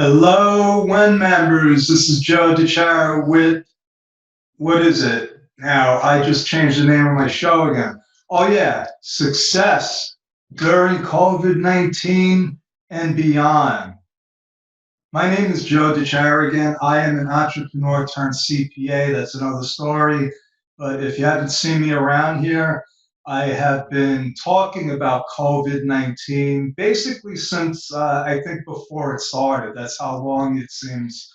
Hello, WEN members. This is Joe DeChara with, what is it? Now, I just changed the name of my show again. Oh, yeah, Success During COVID-19 and Beyond. My name is Joe DeChara again. I am an entrepreneur turned CPA. That's another story. But if you haven't seen me around here, I have been talking about COVID-19 basically since I think before it started. That's how long it seems.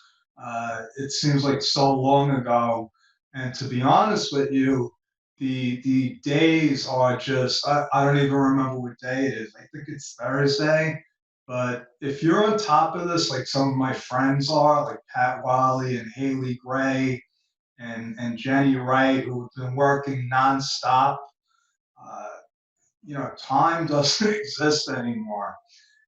It seems like so long ago. And to be honest with you, the days are just, I don't even remember what day it is. I think it's Thursday. But if you're on top of this, like some of my friends are, like Pat Wiley and Haley Gray and Jenny Wright, who have been working nonstop, uh, time doesn't exist anymore.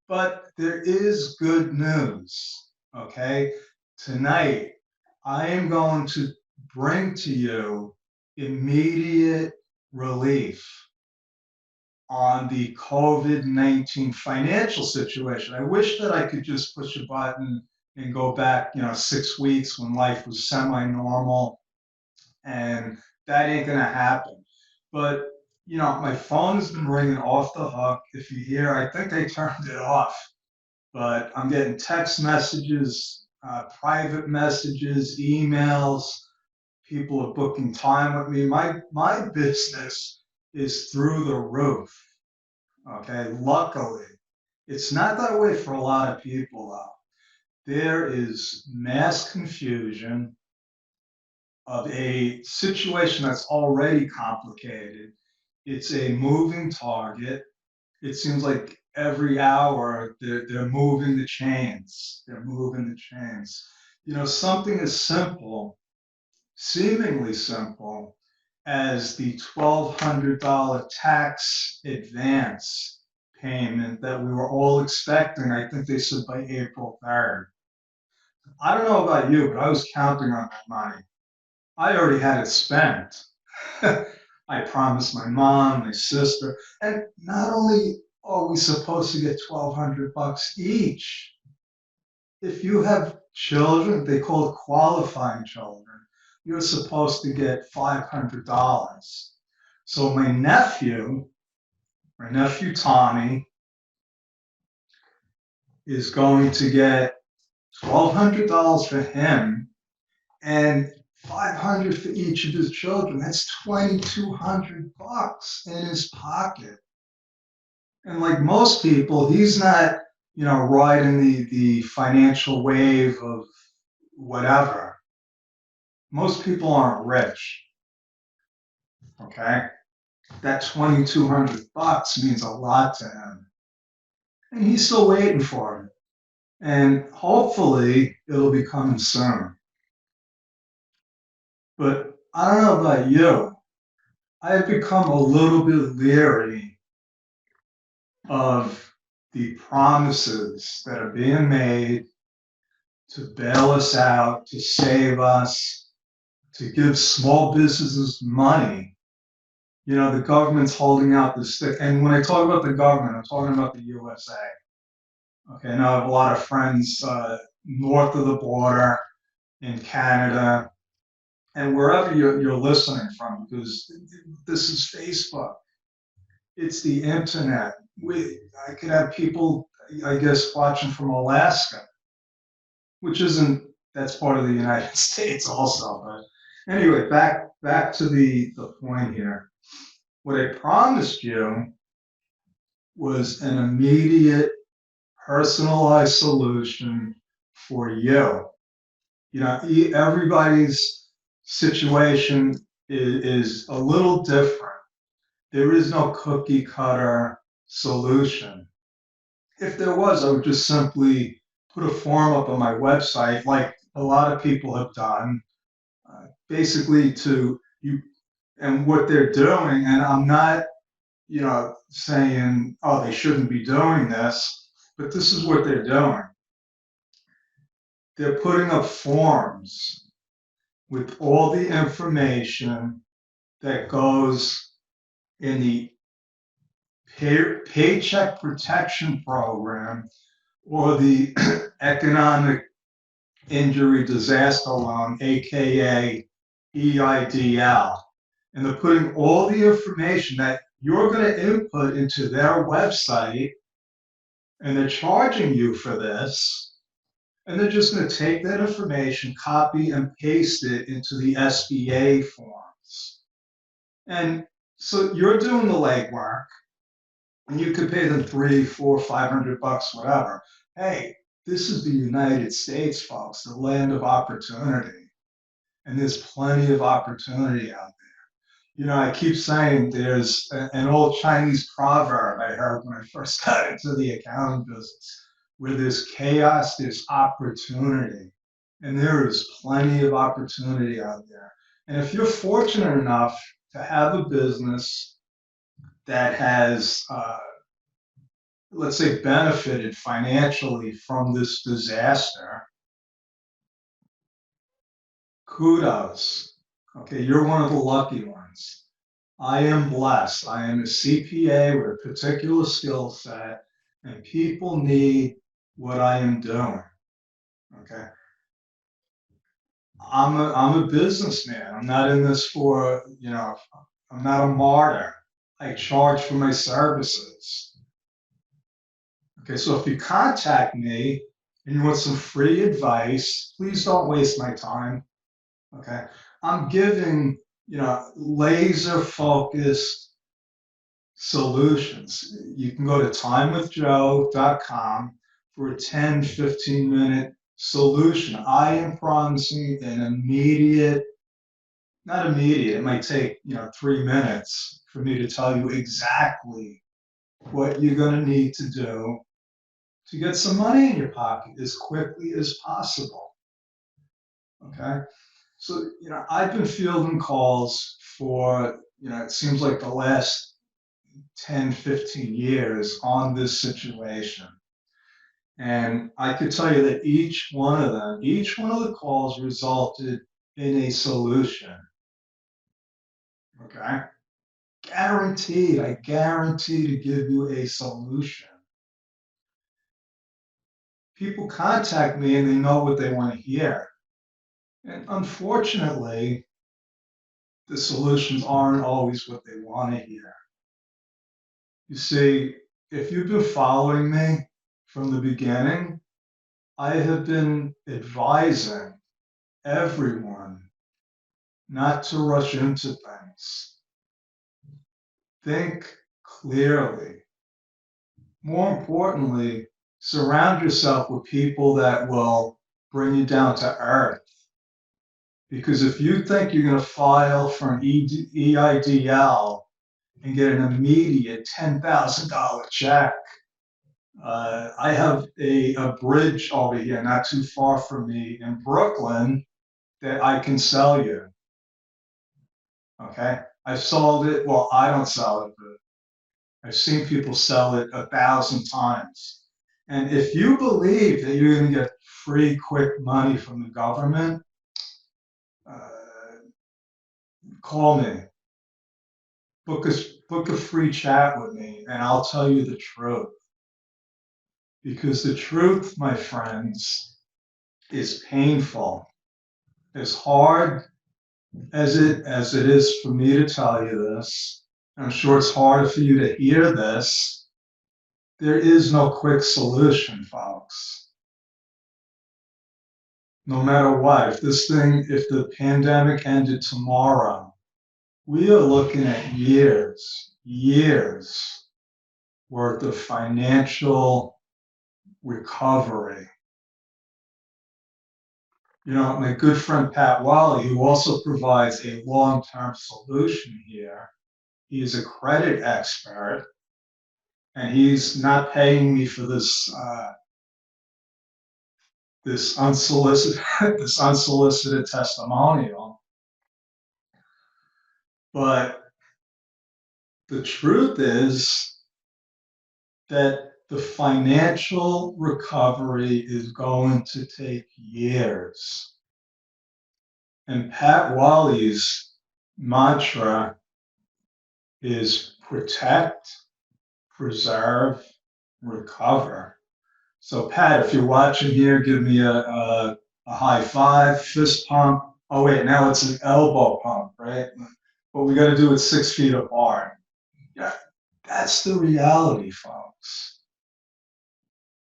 But there is good news, okay? Tonight, I am going to bring to you immediate relief on the COVID-19 financial situation. I wish that I could just push a button and go back, 6 weeks when life was semi-normal, and that ain't gonna happen. But my phone has been ringing off the hook. If you hear, I think I turned it off, but I'm getting text messages, private messages, emails. People are booking time with me. My business is through the roof. Okay, luckily, it's not that way for a lot of people, though. There is mass confusion of a situation that's already complicated. It's a moving target. It seems like every hour they're moving the chains. They're moving the chains. Something as simple, seemingly simple, as the $1,200 tax advance payment that we were all expecting. I think they said by April 3rd. I don't know about you, but I was counting on that money. I already had it spent. I promised my mom, my sister, and not only are we supposed to get 1,200 bucks each, if you have children, they call it qualifying children, you're supposed to get $500. So my nephew Tommy, is going to get $1,200 for him and 500 for each of his children. That's 2,200 bucks in his pocket. And like most people, he's not, riding the financial wave of whatever. Most people aren't rich. Okay. That 2,200 bucks means a lot to him. And he's still waiting for it. And hopefully it'll be coming soon. But I don't know about you. I've become a little bit leery of the promises that are being made to bail us out, to save us, to give small businesses money. The government's holding out the stick. And when I talk about the government, I'm talking about the USA. Okay, now I have a lot of friends north of the border in Canada and wherever you're listening from, because this is Facebook. It's the internet. I could have people, I guess, watching from Alaska, which isn't, that's part of the United States also. But anyway, back to the point here. What I promised you was an immediate, personalized solution for you. Everybody's situation is a little different. There is no cookie cutter solution. If there was, I would just simply put a form up on my website, like a lot of people have done, basically to you. And what they're doing, and I'm not, saying, oh, they shouldn't be doing this, but this is what they're doing. They're putting up forms with all the information that goes in the Paycheck Protection Program, or the economic injury disaster loan, aka EIDL. And they're putting all the information that you're going to input into their website, and they're charging you for this. And they're just going to take that information, copy and paste it into the SBA forms. And so you're doing the legwork, and you could pay them $300, $400, $500, whatever. Hey, this is the United States, folks, the land of opportunity. And there's plenty of opportunity out there. You know, I keep saying there's an old Chinese proverb I heard when I first got into the accounting business, where there's chaos, there's opportunity. And there is plenty of opportunity out there. And if you're fortunate enough to have a business that has, let's say, benefited financially from this disaster, kudos. Okay, you're one of the lucky ones. I am blessed. I am a CPA with a particular skill set, and people need what I am doing. Okay. I'm a businessman. I'm not in this for, I'm not a martyr. I charge for my services. Okay, so if you contact me and you want some free advice, please don't waste my time. Okay. I'm giving, laser focused solutions. You can go to timewithjoe.com for a 10, 15-minute solution. I am promising an immediate, not immediate, it might take, 3 minutes for me to tell you exactly what you're going to need to do to get some money in your pocket as quickly as possible. Okay. So, I've been fielding calls for, it seems like the last 10, 15 years on this situation. And I could tell you that each one of the calls resulted in a solution. Okay. Guaranteed. I guarantee to give you a solution. People contact me and they know what they want to hear. And unfortunately, the solutions aren't always what they want to hear. You see, if you've been following me from the beginning, I have been advising everyone not to rush into things. Think clearly. More importantly, surround yourself with people that will bring you down to earth. Because if you think you're going to file for an EIDL and get an immediate $10,000 check, I have a bridge over here, not too far from me in Brooklyn, that I can sell you. Okay. I've sold it. Well, I don't sell it, but I've seen people sell it 1,000 times. And if you believe that you're going to get free, quick money from the government, call me. Book a free chat with me, and I'll tell you the truth. Because the truth, my friends, is painful. As hard as it is for me to tell you this, I'm sure it's harder for you to hear this. There is no quick solution, folks. No matter what, if the pandemic ended tomorrow, we are looking at years worth of financial recovery. My good friend Pat Wally, who also provides a long-term solution here, he is a credit expert, and he's not paying me for this this unsolicited this unsolicited testimonial. But the truth is that the financial recovery is going to take years. And Pat Wally's mantra is protect, preserve, recover. So Pat, if you're watching here, give me a high five, fist pump. Oh wait, now it's an elbow pump, right? But we got to do it 6 feet apart. Yeah, that's the reality, folks.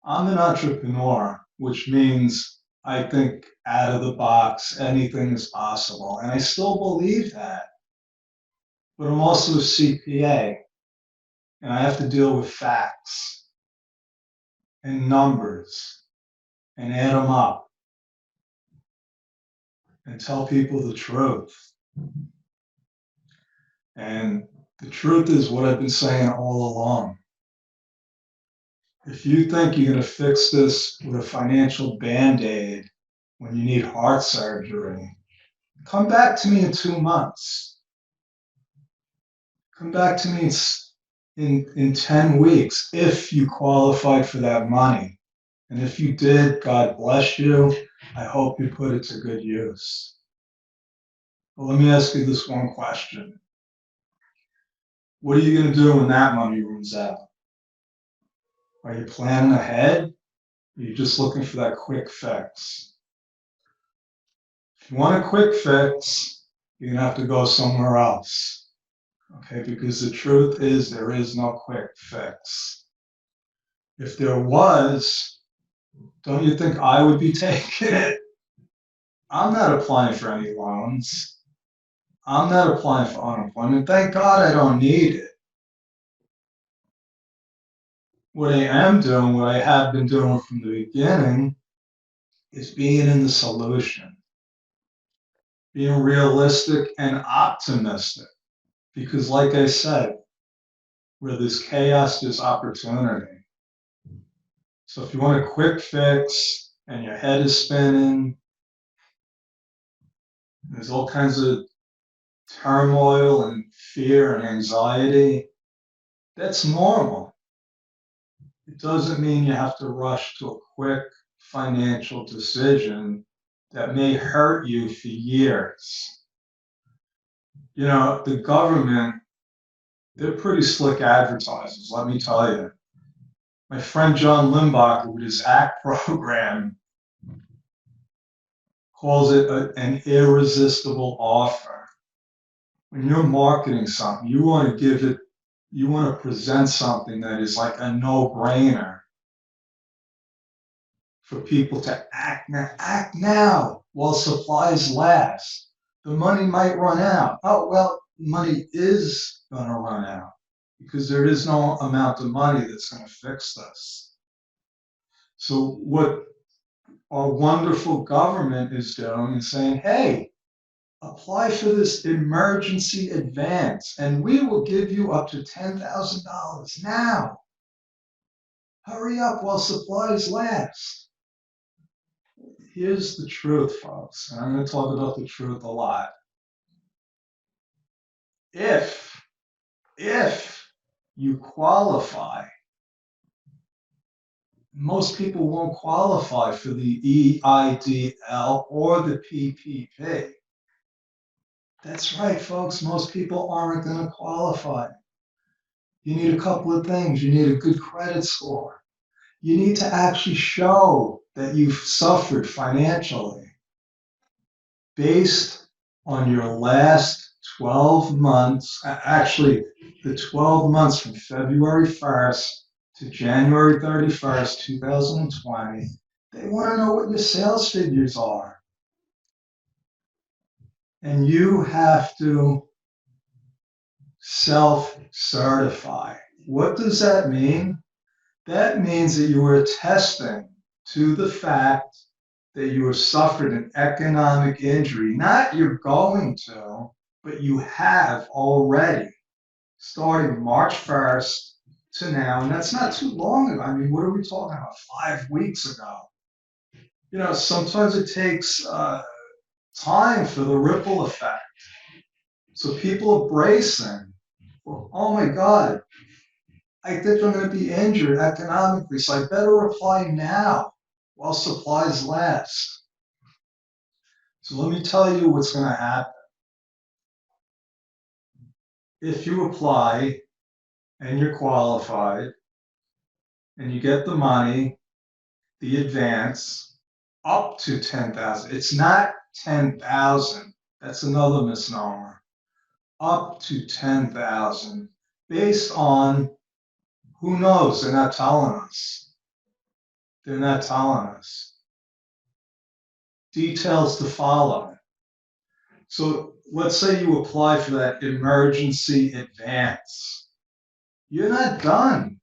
I'm an entrepreneur, which means I think out of the box, anything is possible. And I still believe that. But I'm also a CPA, and I have to deal with facts and numbers and add them up and tell people the truth. And the truth is what I've been saying all along. If you think you're going to fix this with a financial band-aid when you need heart surgery, come back to me in 2 months. Come back to me in 10 weeks if you qualified for that money. And if you did, God bless you. I hope you put it to good use. But let me ask you this one question. What are you going to do when that money runs out? Are you planning ahead? Or are you just looking for that quick fix? If you want a quick fix, you're going to have to go somewhere else. Okay, because the truth is there is no quick fix. If there was, don't you think I would be taking it? I'm not applying for any loans. I'm not applying for unemployment. Thank God I don't need it. What I am doing, what I have been doing from the beginning, is being in the solution, being realistic and optimistic. Because, like I said, where there's chaos, there's opportunity. So, if you want a quick fix and your head is spinning, there's all kinds of turmoil and fear and anxiety, that's normal. It doesn't mean you have to rush to a quick financial decision that may hurt you for years. You know, the government, they're pretty slick advertisers, let me tell you. My friend John Limbacher, with his ACT program, calls it an irresistible offer. When you're marketing something, you want to present something that is like a no-brainer for people to act now while supplies last. The money might run out. Oh, well, money is going to run out because there is no amount of money that's going to fix this. So what our wonderful government is doing is saying, hey, apply for this emergency advance and we will give you up to $10,000 now. Hurry up while supplies last. Here's the truth, folks, and I'm going to talk about the truth a lot. If you qualify, most people won't qualify for the EIDL or the PPP. That's right, folks, most people aren't going to qualify. You need a couple of things. You need a good credit score. You need to actually show that you've suffered financially based on your last 12 months, actually the 12 months from February 1st to January 31st, 2020. They want to know what your sales figures are. And you have to self-certify. What does that mean? That means that you are attesting to the fact that you have suffered an economic injury. Not you're going to, but you have already, starting March 1st to now. And that's not too long ago. I mean, what are we talking about? 5 weeks ago. You know, sometimes it takes time for the ripple effect. So people are bracing. Oh my God, I think I'm going to be injured economically, so I better apply now while supplies last. So let me tell you what's going to happen. If you apply and you're qualified and you get the money the advance up to 10,000. It's not 10,000. That's another misnomer. Up to 10,000 based on, who knows? They're not telling us. They're not telling us. Details to follow. So let's say you apply for that emergency advance. You're not done,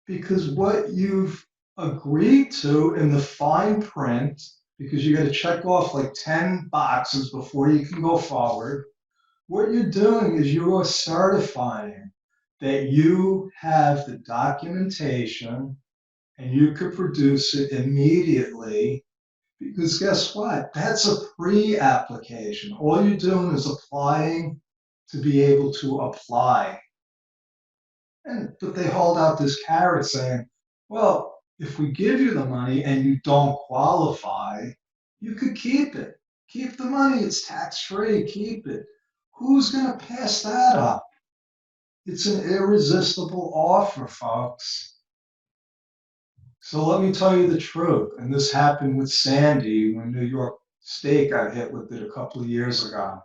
because what you've agreed to in the fine print, because you got to check off like 10 boxes before you can go forward. What you're doing is you are certifying that you have the documentation and you could produce it immediately, because guess what? That's a pre-application. All you're doing is applying to be able to apply. But they hold out this carrot saying, well, if we give you the money and you don't qualify, you could keep it. Keep the money. It's tax-free. Keep it. Who's going to pass that up? It's an irresistible offer, folks. So let me tell you the truth. And this happened with Sandy when New York State got hit with it a couple of years ago.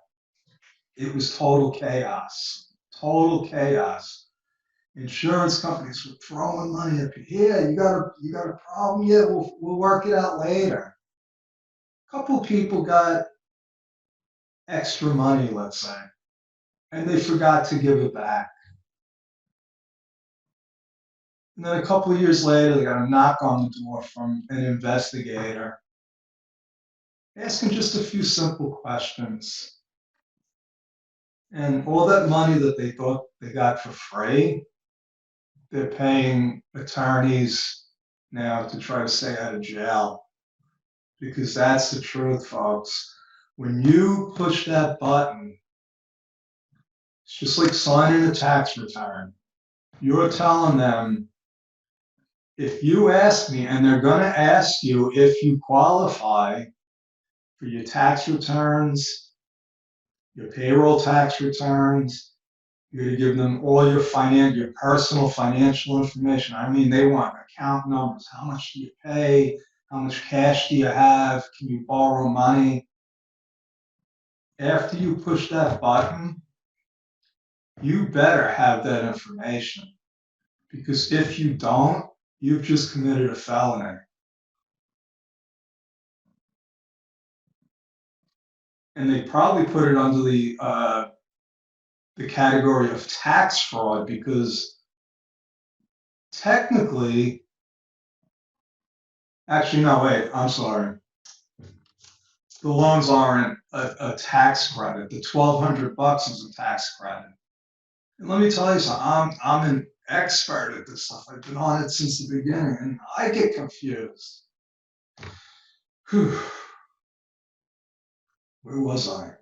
It was total chaos. Total chaos. Insurance companies were throwing money at you. Yeah, you got a problem? Yeah, we'll work it out later. A couple of people got extra money, let's say, and they forgot to give it back. And then a couple of years later, they got a knock on the door from an investigator asking just a few simple questions. And all that money that they thought they got for free, they're paying attorneys now to try to stay out of jail. Because that's the truth, folks. When you push that button, it's just like signing a tax return. You're telling them, if you ask me, and they're going to ask you if you qualify for your tax returns, your payroll tax returns, you're going to give them all your personal financial information. I mean, they want account numbers. How much do you pay? How much cash do you have? Can you borrow money? After you push that button, you better have that information, because if you don't, you've just committed a felony. And they probably put it under the category of tax fraud, because technically, actually, no, wait, I'm sorry. The loans aren't a tax credit. The $1,200 is a tax credit. And let me tell you something, I'm an expert at this stuff. I've been on it since the beginning, and I get confused. Whew. Where was I?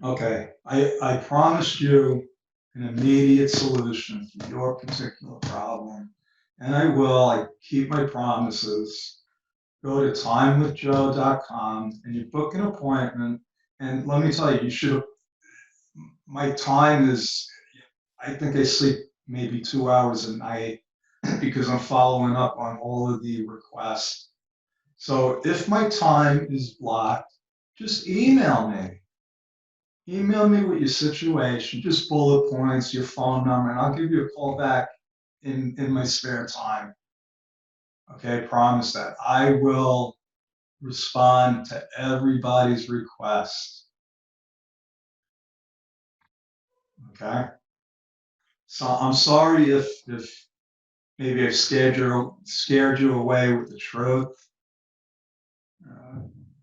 Okay, I promised you an immediate solution for your particular problem, and I will. I keep my promises. Go to timewithjoe.com and you book an appointment. And let me tell you, my time is, I think I sleep maybe 2 hours a night because I'm following up on all of the requests. So if my time is blocked, just email me. Email me with your situation, just bullet points, your phone number, and I'll give you a call back in my spare time. Okay, I promise that. I will respond to everybody's request. Okay? So I'm sorry if maybe I've scared you away with the truth.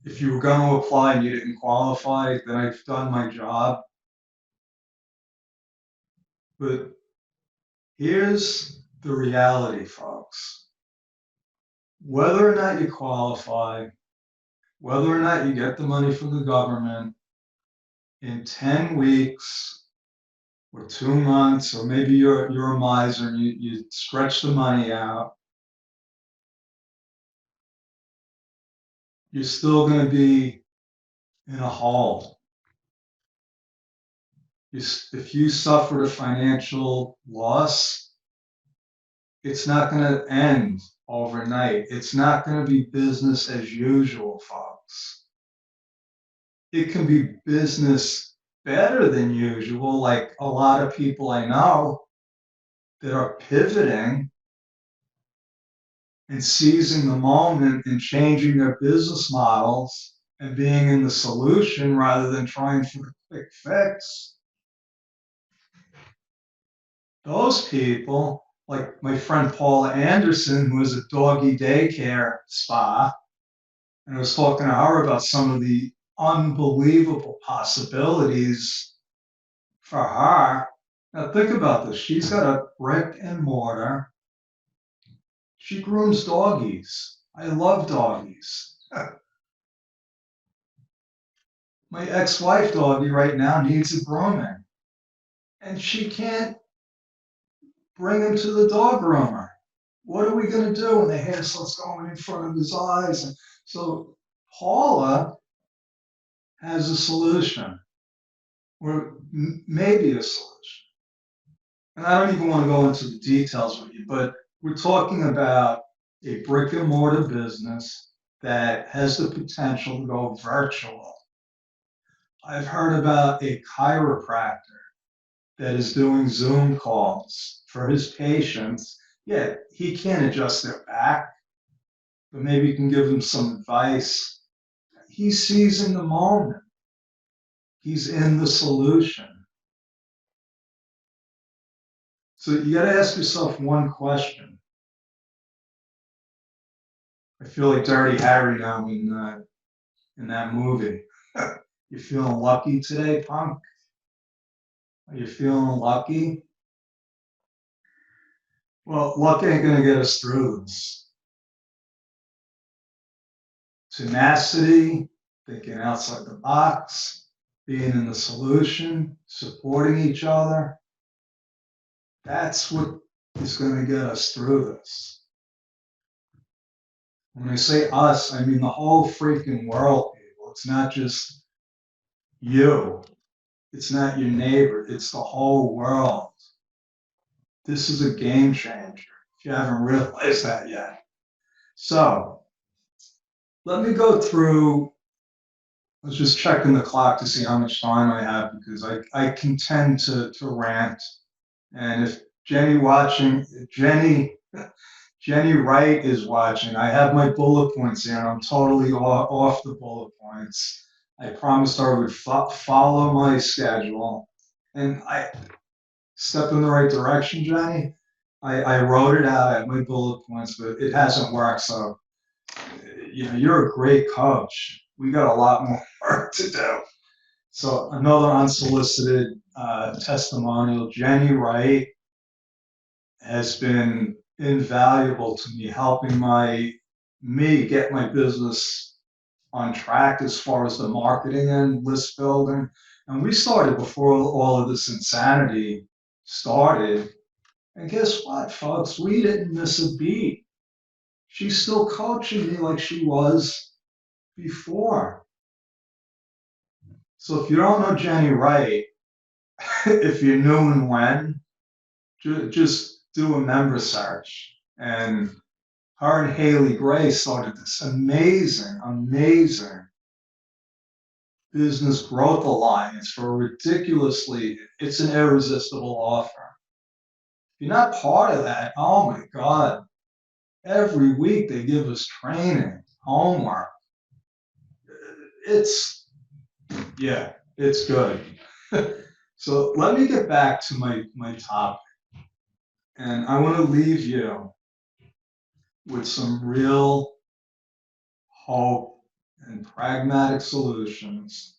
If you were going to apply and you didn't qualify, then I've done my job. But here's the reality, folks. Whether or not you qualify, whether or not you get the money from the government, in 10 weeks or 2 months, or maybe you're a miser and you stretch the money out, you're still going to be in a hole. If you suffered a financial loss, it's not going to end overnight. It's not going to be business as usual, folks. It can be business better than usual, like a lot of people I know that are pivoting and seizing the moment and changing their business models and being in the solution rather than trying for the quick fix. Those people, like my friend Paula Anderson, who has a doggy daycare spa, and I was talking to her about some of the unbelievable possibilities for her. Now think about this. She's got a brick and mortar. She grooms doggies. I love doggies. My ex-wife doggie right now needs a grooming, and she can't bring him to the dog groomer. What are we going to do when the hair starts going in front of his eyes? And so Paula has a solution, or maybe a solution. And I don't even want to go into the details with you, but we're talking about a brick and mortar business that has the potential to go virtual. I've heard about a chiropractor that is doing Zoom calls for his patients. Yeah, he can't adjust their back, but maybe you can give them some advice. He's seizing the moment. He's in the solution. So you got to ask yourself one question. I feel like Dirty Harry now in that movie. You feeling lucky today, punk? Are you feeling lucky? Well, luck ain't gonna get us through this. Tenacity, thinking outside the box, being in the solution, supporting each other. That's what is gonna get us through this. When I say us, I mean the whole freaking world, people. It's not just you. It's not your neighbor. It's the whole world. This is a game changer, if you haven't realized that yet. So let me go through. I was just checking the clock to see how much time I have because I can tend to rant. And if Jenny Wright is watching, I have my bullet points here and I'm totally off the bullet points. I promised her I would follow my schedule. And I stepped in the right direction, Jenny. I wrote it out at my bullet points, but it hasn't worked. So, you're a great coach. We got a lot more work to do. So another unsolicited testimonial, Jenny Wright has been invaluable to me, helping me get my business on track as far as the marketing and list building. And we started before all of this insanity started. And guess what, folks? We didn't miss a beat. She's still coaching me like she was before. So if you don't know Jenny Wright, if you're new and when, just do a member search. And her and Haley Gray started this amazing, amazing business growth alliance for it's an irresistible offer. If you're not part of that, oh my God, every week they give us training, homework. It's good. So let me get back to my topic. And I want to leave you with some real hope and pragmatic solutions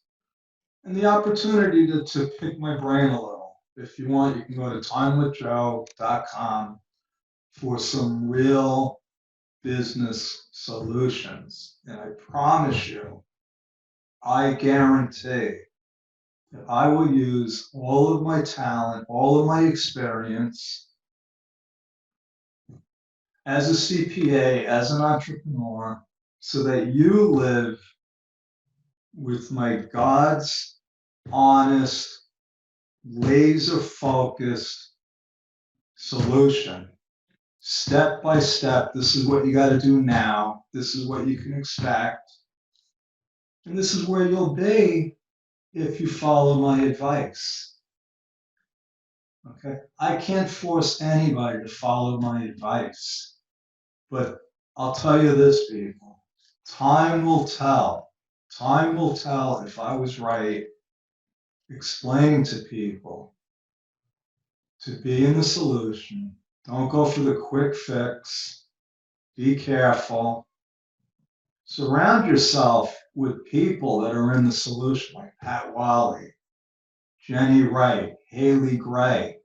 and the opportunity to pick my brain a little. If you want, you can go to timewithjoe.com for some real business solutions. And I promise you, I guarantee that I will use all of my talent, all of my experience as a CPA, as an entrepreneur, so that you live with my God's honest, laser focused solution step by step. This is what you got to do now. This is what you can expect. And this is where you'll be if you follow my advice. Okay? I can't force anybody to follow my advice. But I'll tell you this, people. Time will tell. Time will tell if I was right explaining to people to be in the solution. Don't go for the quick fix. Be careful. Surround yourself with people that are in the solution, like Pat Wiley, Jenny Wright, Haley Gray.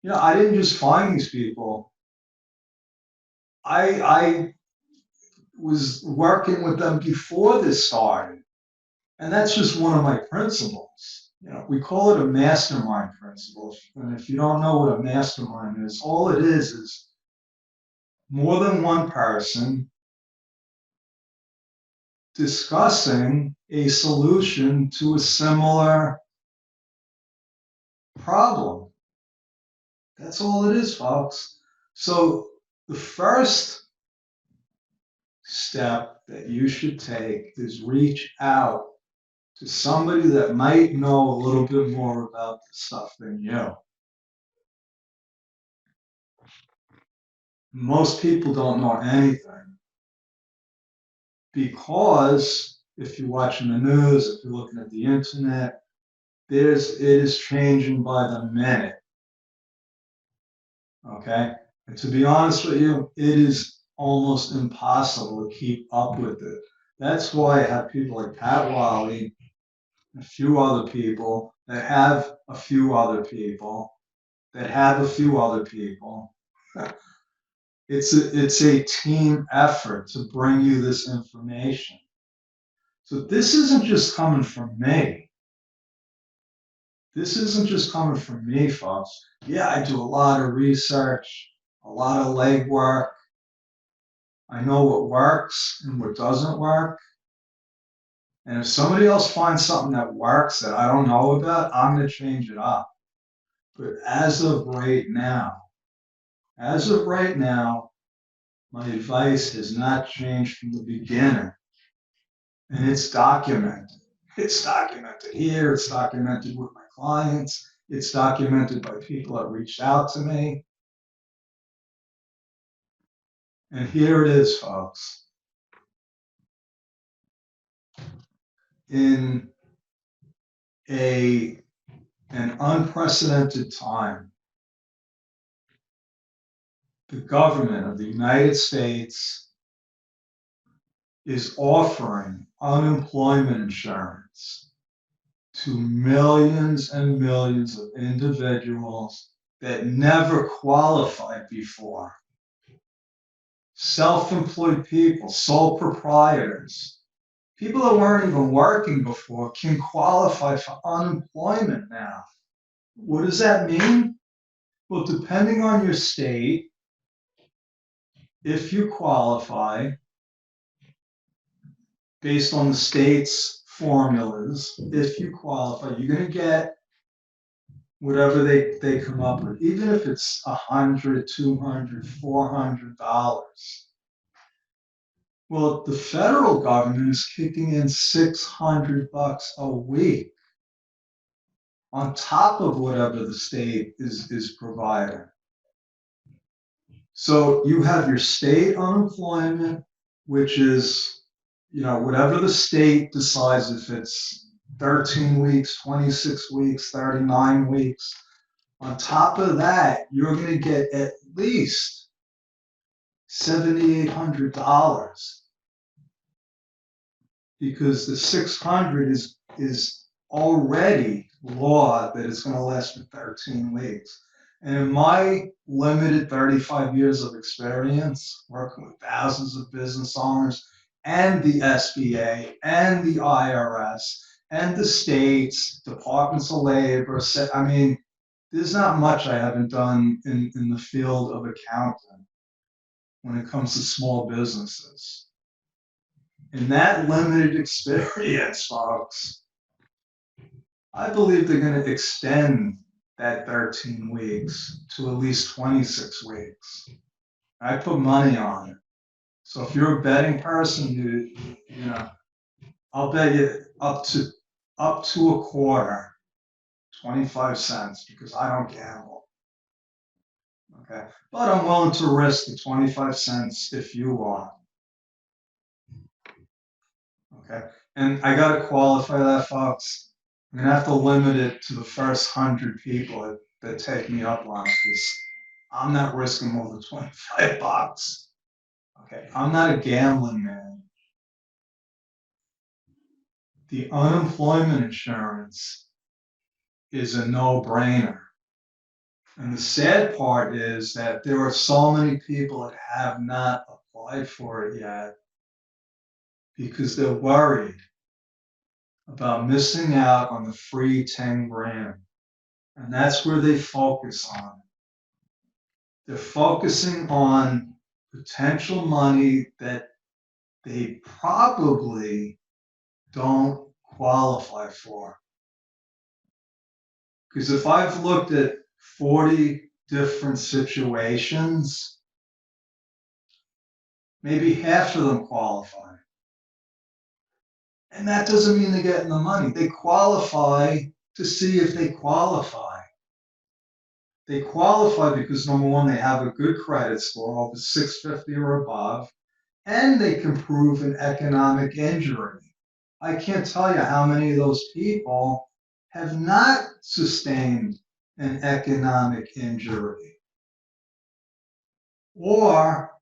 I didn't just find these people. I was working with them before this started. And that's just one of my principles. We call it a mastermind principle. And if you don't know what a mastermind is, all it is more than one person discussing a solution to a similar problem. That's all it is, folks. So the first step that you should take is reach out to somebody that might know a little bit more about this stuff than you. Most people don't know anything because if you're watching the news, if you're looking at the internet, it is changing by the minute. Okay? And to be honest with you, it is almost impossible to keep up with it. That's why I have people like Pat Wiley, a few other people that have a few other people that have a few other people. It's a team effort to bring you this information. So this isn't just coming from me. This isn't just coming from me, folks. Yeah, I do a lot of research, a lot of legwork. I know what works and what doesn't work. And if somebody else finds something that works that I don't know about, I'm going to change it up. But as of right now, my advice has not changed from the beginning. And it's documented. It's documented here. It's documented with my clients. It's documented by people that reached out to me. And here it is, folks. In an unprecedented time, the government of the United States is offering unemployment insurance to millions and millions of individuals that never qualified before. Self-employed people, sole proprietors, people that weren't even working before can qualify for unemployment now. What does that mean? Well, depending on your state, if you qualify, based on the state's formulas, if you qualify, you're going to get whatever they come up with, even if it's $100, $200, $400. Well, the federal government is kicking in $600 a week on top of whatever the state is providing. So you have your state unemployment, which is, whatever the state decides, if it's 13 weeks, 26 weeks, 39 weeks. On top of that, you're going to get at least $7,800 because the 600 is already law that it's going to last for 13 weeks. And in my limited 35 years of experience working with thousands of business owners and the SBA and the IRS and the states, departments of labor, there's not much I haven't done in the field of accounting when it comes to small businesses. In that limited experience, folks, I believe they're going to extend that 13 weeks to at least 26 weeks. I put money on it. So if you're a betting person, you know, I'll bet you up to a quarter, 25 cents, because I don't gamble. Okay. But I'm willing to risk the 25 cents if you are. Okay. And I got to qualify that, folks. I'm going to have to limit it to the first 100 people that take me up on it, because I'm not risking more than 25 bucks. Okay. I'm not a gambling man. The unemployment insurance is a no-brainer. And the sad part is that there are so many people that have not applied for it yet because they're worried about missing out on the free 10 grand. And that's where they focus on. They're focusing on potential money that they probably don't qualify for. Because if I've looked at 40 different situations, maybe half of them qualify. And that doesn't mean they're getting the money. They qualify to see if they qualify. They qualify because, number one, they have a good credit score, over 650 or above, and they can prove an economic injury. I can't tell you how many of those people have not sustained an economic injury. Or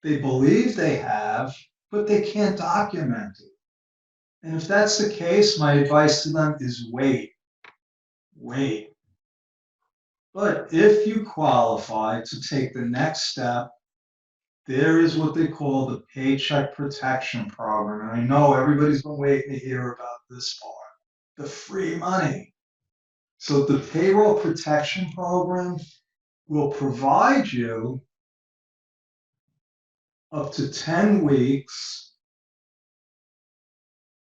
they believe they have, but they can't document it. And if that's the case, my advice to them is wait. But if you qualify to take the next step, there is what they call the Paycheck Protection Program. And I know everybody's been waiting to hear about this part, the free money. So the Payroll Protection Program will provide you up to 10 weeks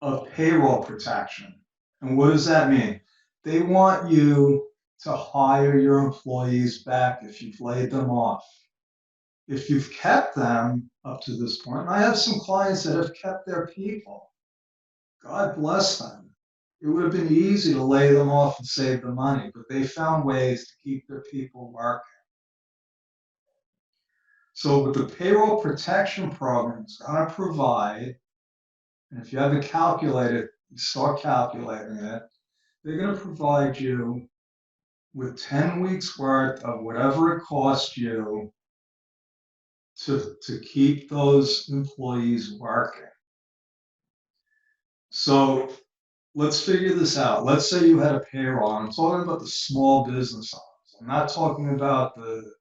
of payroll protection. And what does that mean? They want you to hire your employees back if you've laid them off. If you've kept them up to this point, and I have some clients that have kept their people, God bless them. It would have been easy to lay them off and save the money, but they found ways to keep their people working. So what the Payroll Protection Program is going to provide, and if you haven't calculated, you start calculating it, they're going to provide you with 10 weeks worth of whatever it costs you to keep those employees working. So let's figure this out. Let's say you had a payroll. I'm talking about the small business owners. I'm not talking about the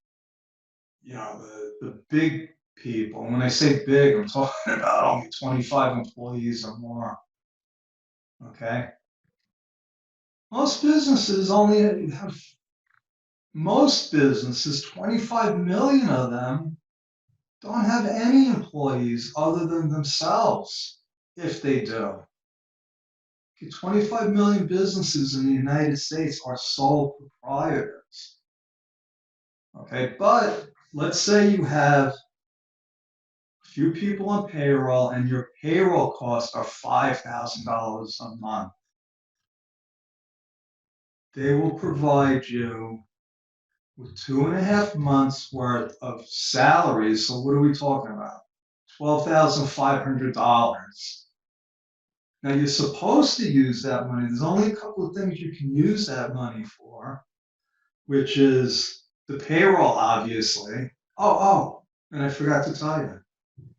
big people. And when I say big, I'm talking about only 25 employees or more. Okay. Most businesses, 25 million of them, don't have any employees other than themselves, if they do. 25 million businesses in the United States are sole proprietors. Okay, but let's say you have a few people on payroll and your payroll costs are $5,000 a month. They will provide you with 2.5 months worth of salaries. So what are we talking about? $12,500. Now you're supposed to use that money. There's only a couple of things you can use that money for, which is the payroll, obviously. And I forgot to tell you,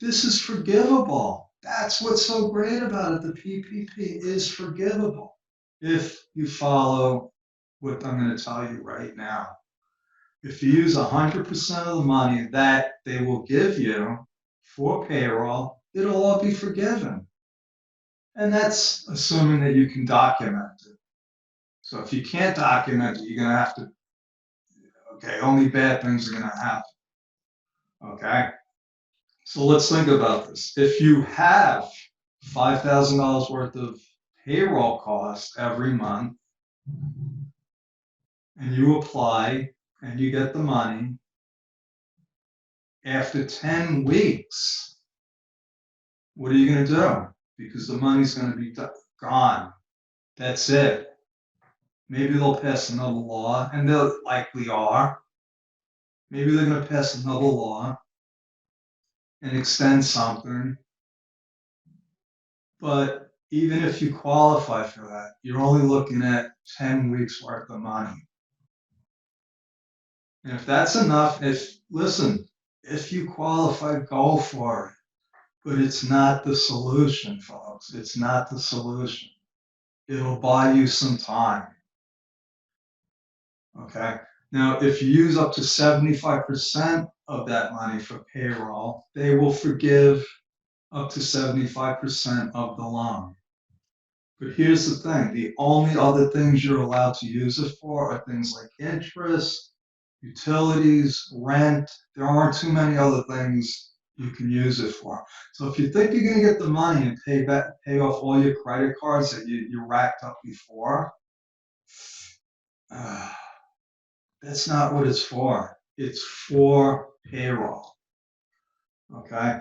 this is forgivable. That's what's so great about it. The PPP is forgivable if you follow what I'm going to tell you right now. If you use 100% of the money that they will give you for payroll, it'll all be forgiven. And that's assuming that you can document it. So if you can't document it, you're going to have to, only bad things are going to happen. Okay? So let's think about this. If you have $5,000 worth of payroll costs every month, and you apply and you get the money, after 10 weeks, what are you going to do? Because the money's going to be gone. That's it. Maybe they'll pass another law, and they likely are. Maybe they're going to pass another law and extend something. But even if you qualify for that, you're only looking at 10 weeks worth of money. And if that's enough, if you qualify, go for it. But it's not the solution, folks. It's not the solution. It'll buy you some time. Okay. Now, if you use up to 75% of that money for payroll, they will forgive up to 75% of the loan. But here's the thing, the only other things you're allowed to use it for are things like interest, utilities, rent. There aren't too many other things you can use it for. So if you think you're going to get the money and pay off all your credit cards that you racked up before, that's not what it's for. It's for payroll. Okay?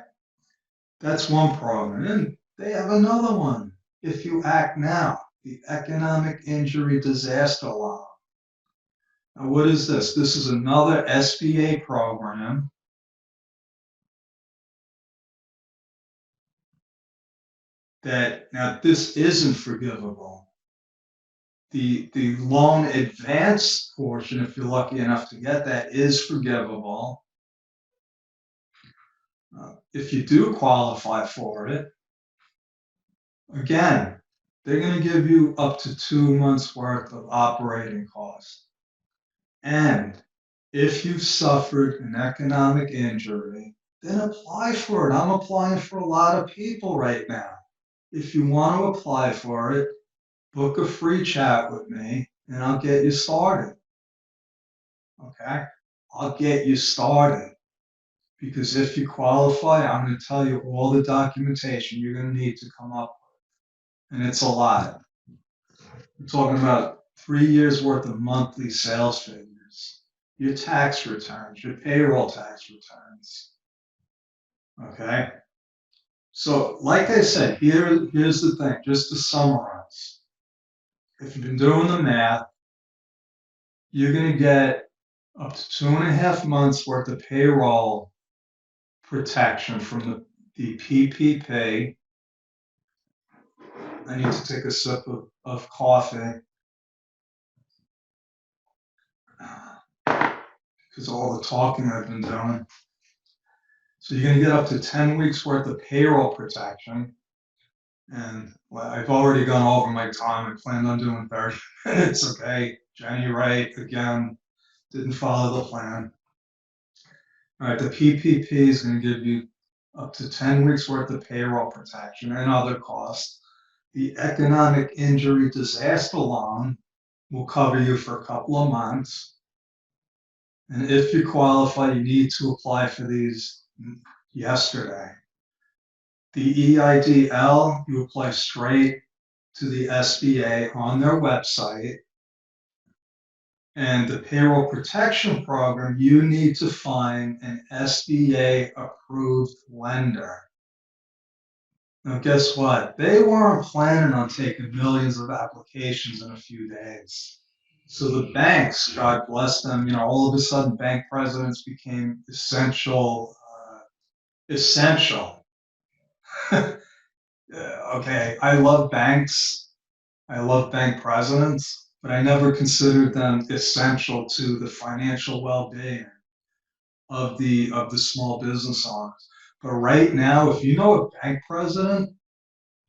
That's one program. And they have another one. If you act now, the Economic Injury Disaster Loan. Now, what is this? This is another SBA program that, now this isn't forgivable. The loan advance portion, if you're lucky enough to get that, is forgivable. If you do qualify for it, again, they're going to give you up to 2 months worth of operating costs. And if you've suffered an economic injury, then apply for it. I'm applying for a lot of people right now. If you want to apply for it, book a free chat with me and I'll get you started. Okay? I'll get you started. Because if you qualify, I'm going to tell you all the documentation you're going to need to come up with. And it's a lot. We're talking about 3 years worth of monthly sales figures, your tax returns, your payroll tax returns. Okay? So, like I said, here's the thing, just to summarize. If you've been doing the math, you're going to get up to 2.5 months worth of payroll protection from the PPP. I need to take a sip of coffee because of all the talking I've been doing. So you're going to get up to 10 weeks worth of payroll protection. And I've already gone over my time. I planned on doing 30 minutes. Okay. Jenny Wright, again, didn't follow the plan. All right. The PPP is going to give you up to 10 weeks worth of payroll protection and other costs. The Economic Injury Disaster Loan will cover you for a couple of months. And if you qualify, you need to apply for these yesterday. The EIDL, you apply straight to the SBA on their website. And the Payroll Protection Program, you need to find an SBA approved lender. Now, guess what? They weren't planning on taking millions of applications in a few days. So the banks, God bless them, all of a sudden bank presidents became essential. Okay, I love banks. I love bank presidents, but I never considered them essential to the financial well-being of the small business owners. But right now, if you know a bank president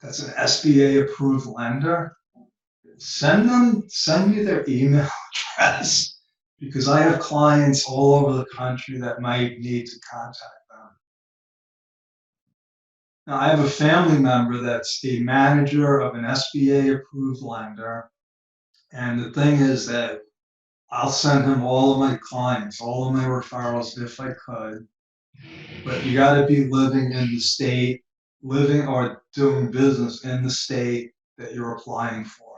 that's an SBA approved lender, send me their email address because I have clients all over the country that might need to contact them. Now, I have a family member that's the manager of an SBA approved lender. And the thing is that I'll send him all of my clients, all of my referrals if I could. But you got to be living in the state, living or doing business in the state that you're applying for.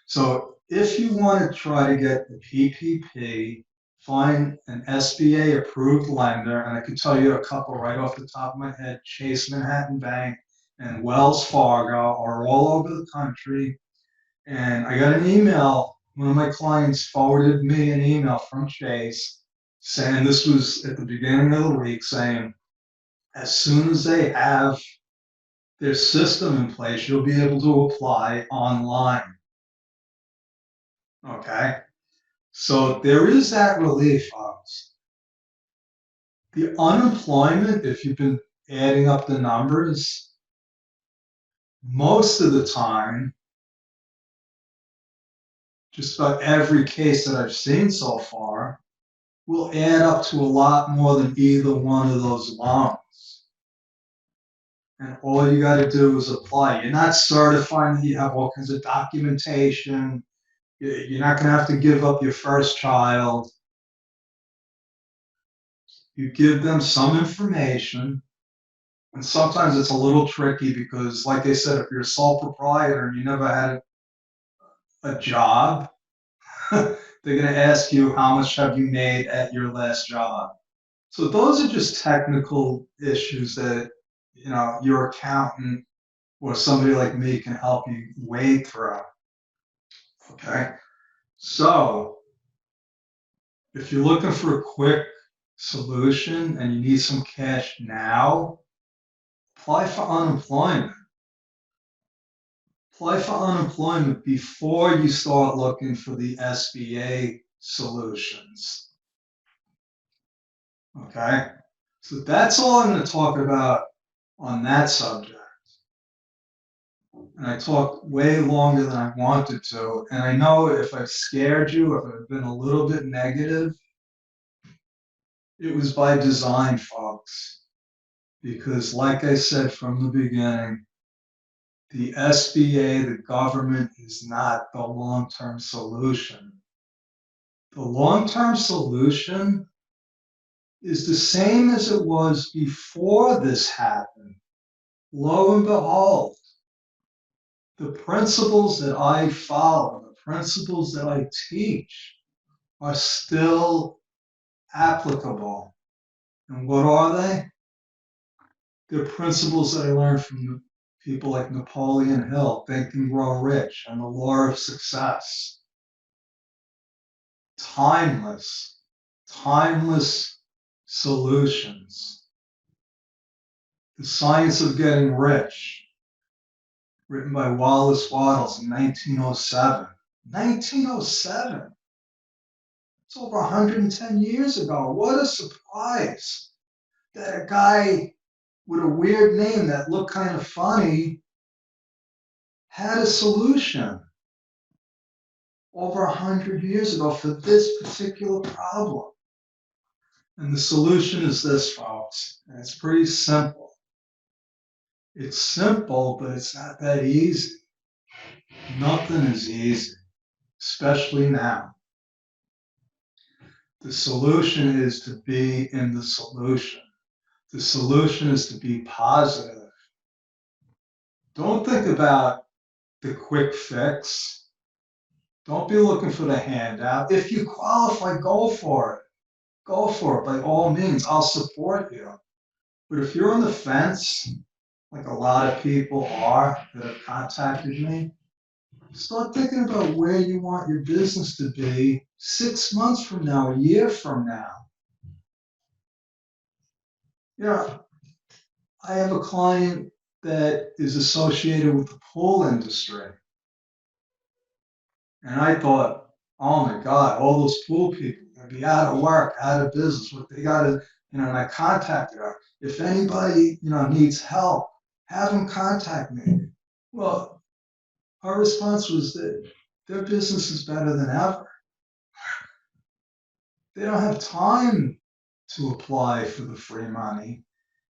So if you want to try to get the PPP, find an SBA approved lender, and I can tell you a couple right off the top of my head. Chase Manhattan Bank and Wells Fargo are all over the country. And I got an email, one of my clients forwarded me an email from Chase saying, this was at the beginning of the week, saying, as soon as they have their system in place, you'll be able to apply online. Okay? So there is that relief, folks. The unemployment, if you've been adding up the numbers, most of the time, just about every case that I've seen so far, will add up to a lot more than either one of those loans. And all you got to do is apply. You're not certifying that you have all kinds of documentation. You're not going to have to give up your first child. You give them some information. And sometimes it's a little tricky because, like I said, if you're a sole proprietor and you never had a job, they're going to ask you how much have you made at your last job. So those are just technical issues that your accountant or somebody like me can help you wade through. Okay, so if you're looking for a quick solution and you need some cash now, apply for unemployment. Apply for unemployment before you start looking for the SBA solutions. Okay, so that's all I'm going to talk about on that subject. And I talked way longer than I wanted to. And I know if I've scared you, if I've been a little bit negative, it was by design, folks. Because like I said from the beginning, the SBA, the government, is not the long-term solution. The long-term solution is the same as it was before this happened. Lo and behold, the principles that I follow, the principles that I teach are still applicable. And what are they? They're principles that I learned from people like Napoleon Hill, Think and Grow Rich, and the Law of Success. Timeless, timeless solutions. The Science of Getting Rich, written by Wallace Wattles in 1907. 1907. It's over 110 years ago. What a surprise that a guy with a weird name that looked kind of funny had a solution over 100 years ago for this particular problem. And the solution is this, folks. And it's pretty simple. It's simple, but it's not that easy. Nothing is easy, especially now. The solution is to be in the solution. The solution is to be positive. Don't think about the quick fix. Don't be looking for the handout. If you qualify, go for it. Go for it by all means. I'll support you. But if you're on the fence, like a lot of people are that have contacted me, start thinking about where you want your business to be 6 months from now, a year from now. I have a client that is associated with the pool industry. And I thought, oh my God, all those pool people are going to be out of work, out of business. What they got to, and I contacted her. If anybody, needs help, have them contact me. Well, our response was that their business is better than ever. They don't have time to apply for the free money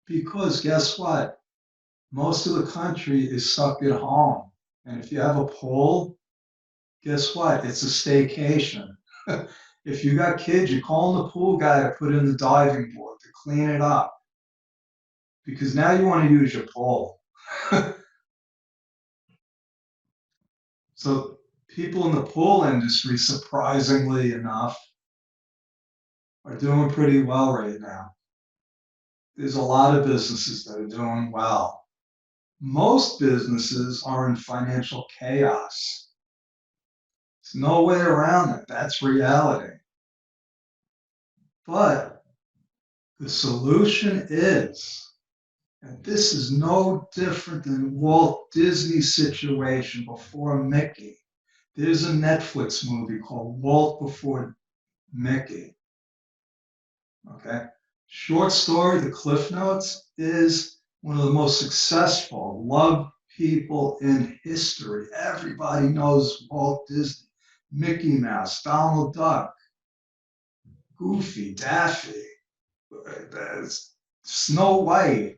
because guess what? Most of the country is stuck at home. And if you have a pool, guess what? It's a staycation. If you got kids, you're calling the pool guy to put in the diving board, to clean it up. Because now you want to use your pool. So people in the pool industry, surprisingly enough, are doing pretty well right now. There's a lot of businesses that are doing well. Most businesses are in financial chaos. There's no way around it. That's reality. But the solution is, and this is no different than Walt Disney's situation before Mickey. There's a Netflix movie called Walt Before Mickey. Okay. Short story, the Cliff Notes, is one of the most successful, loved people in history. Everybody knows Walt Disney, Mickey Mouse, Donald Duck, Goofy, Daffy, Snow White,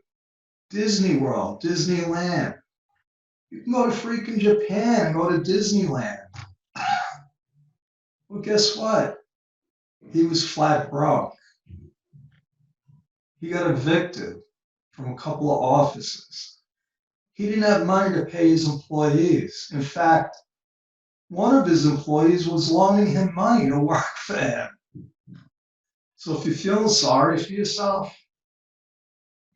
Disney World, Disneyland. You can go to freaking Japan and go to Disneyland. Well, guess what? He was flat broke. He got evicted from a couple of offices. He didn't have money to pay his employees. In fact, one of his employees was loaning him money to work for him. So if you feel sorry for yourself,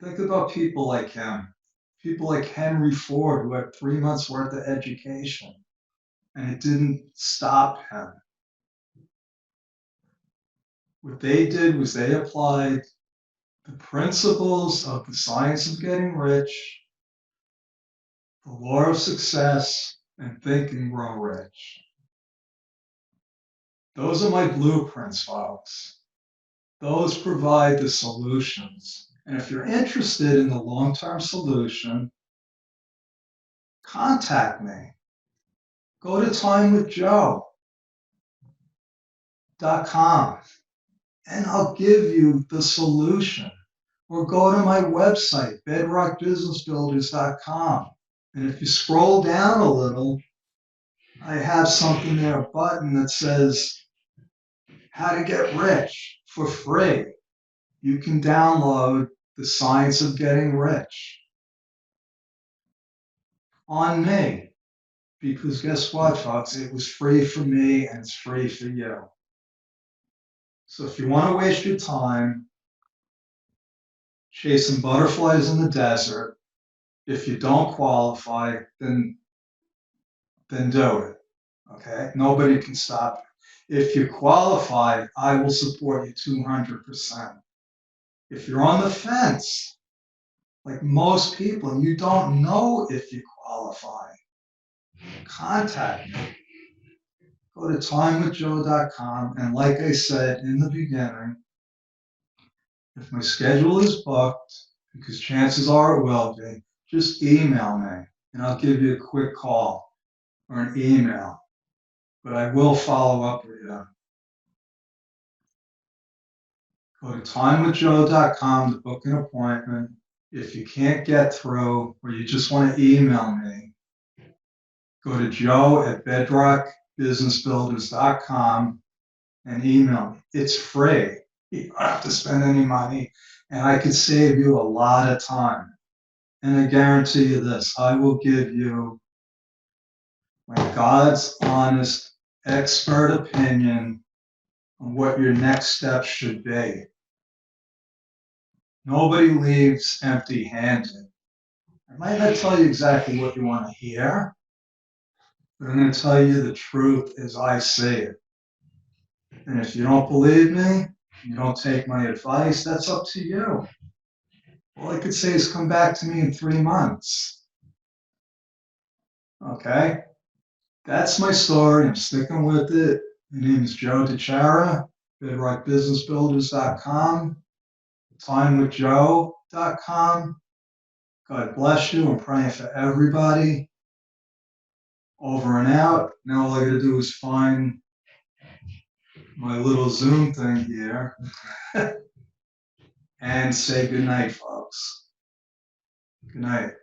think about people like him. People like Henry Ford, who had 3 months worth of education, and it didn't stop him. What they did was they applied the principles of the science of getting rich, the law of success, and think and grow rich. Those are my blueprints, folks. Those provide the solutions. And if you're interested in the long-term solution, contact me. Go to timewithjoe.com and I'll give you the solution. Or go to my website, bedrockbusinessbuilders.com. And if you scroll down a little, I have something there, a button that says how to get rich for free. You can download The Science of Getting Rich on me. Because guess what, folks? It was free for me and it's free for you. So if you want to waste your time chasing butterflies in the desert, if you don't qualify, then do it. Okay? Nobody can stop it. If you qualify, I will support you 200%. If you're on the fence, like most people, and you don't know if you qualify, contact me. Go to timewithjoe.com. And like I said in the beginning, if my schedule is booked, because chances are it will be, just email me and I'll give you a quick call or an email. But I will follow up with you. Go to timewithjoe.com to book an appointment. If you can't get through or you just want to email me, go to joe@bedrockbusinessbuilders.com and email me. It's free. You don't have to spend any money, and I could save you a lot of time. And I guarantee you this, I will give you my God's honest expert opinion on what your next step should be. Nobody leaves empty-handed. I might not tell you exactly what you want to hear, but I'm going to tell you the truth as I see it. And if you don't believe me, you don't take my advice, that's up to you. All I could say is come back to me in 3 months. Okay? That's my story. I'm sticking with it. My name is Joe DeChara, bedrockbusinessbuilders.com, timewithjoe.com. God bless you. I'm praying for everybody. Over and out. Now all I gotta do is find my little Zoom thing here and say good night, folks. Good night.